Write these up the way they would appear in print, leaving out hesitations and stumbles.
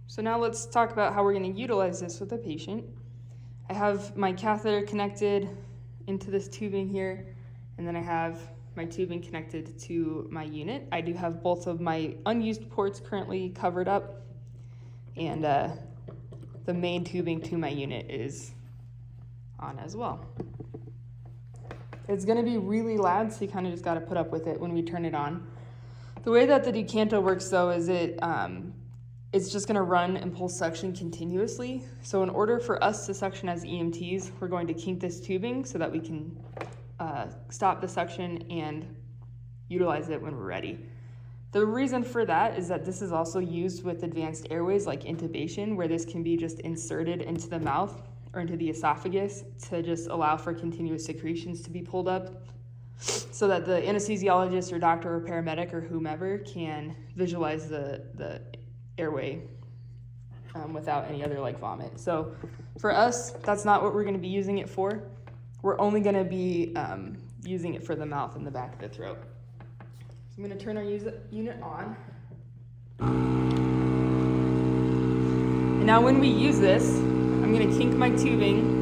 So now let's talk about how we're going to utilize this with the patient. I have my catheter connected into this tubing here, and then I have my tubing connected to my unit. I do have both of my unused ports currently covered up, and the main tubing to my unit is on as well. It's going to be really loud, so you kind of just got to put up with it when we turn it on. The way that the decanto works, though, is it's just going to run and pull suction continuously. So in order for us to suction as EMTs, we're going to kink this tubing so that we can stop the suction and utilize it when we're ready. The reason for that is that this is also used with advanced airways like intubation, where this can be just inserted into the mouth or into the esophagus to just allow for continuous secretions to be pulled up so that the anesthesiologist or doctor or paramedic or whomever can visualize the airway without any other like vomit. So for us, that's not what we're going to be using it for. We're only going to be using it for the mouth and the back of the throat. So I'm going to turn our unit on. And now when we use this, I'm going to kink my tubing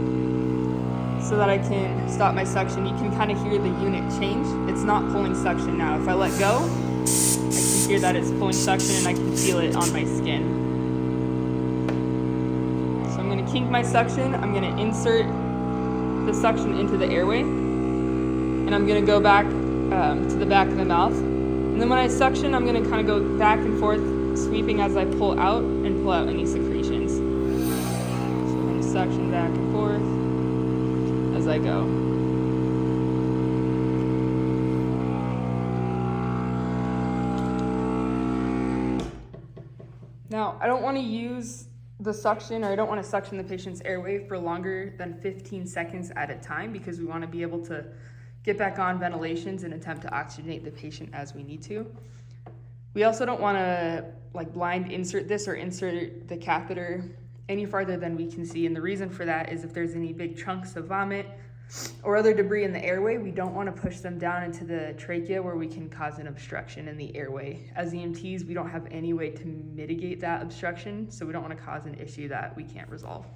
so that I can stop my suction. You can kind of hear the unit change. It's not pulling suction now. If I let go, I can hear that it's pulling suction and I can feel it on my skin. So I'm going to kink my suction. I'm going to insert the suction into the airway, and I'm going to go back to the back of the mouth. And then when I suction, I'm going to kind of go back and forth, sweeping as I pull out and pull out any secretions. So I'm going to suction back and forth as I go. Now, I don't want to use the suction, or I don't want to suction the patient's airway for longer than 15 seconds at a time, because we want to be able to get back on ventilations and attempt to oxygenate the patient as we need to. We also don't want to like blind insert this or insert the catheter any farther than we can see. And the reason for that is if there's any big chunks of vomit or other debris in the airway, we don't want to push them down into the trachea where we can cause an obstruction in the airway. As EMTs, we don't have any way to mitigate that obstruction, so we don't want to cause an issue that we can't resolve.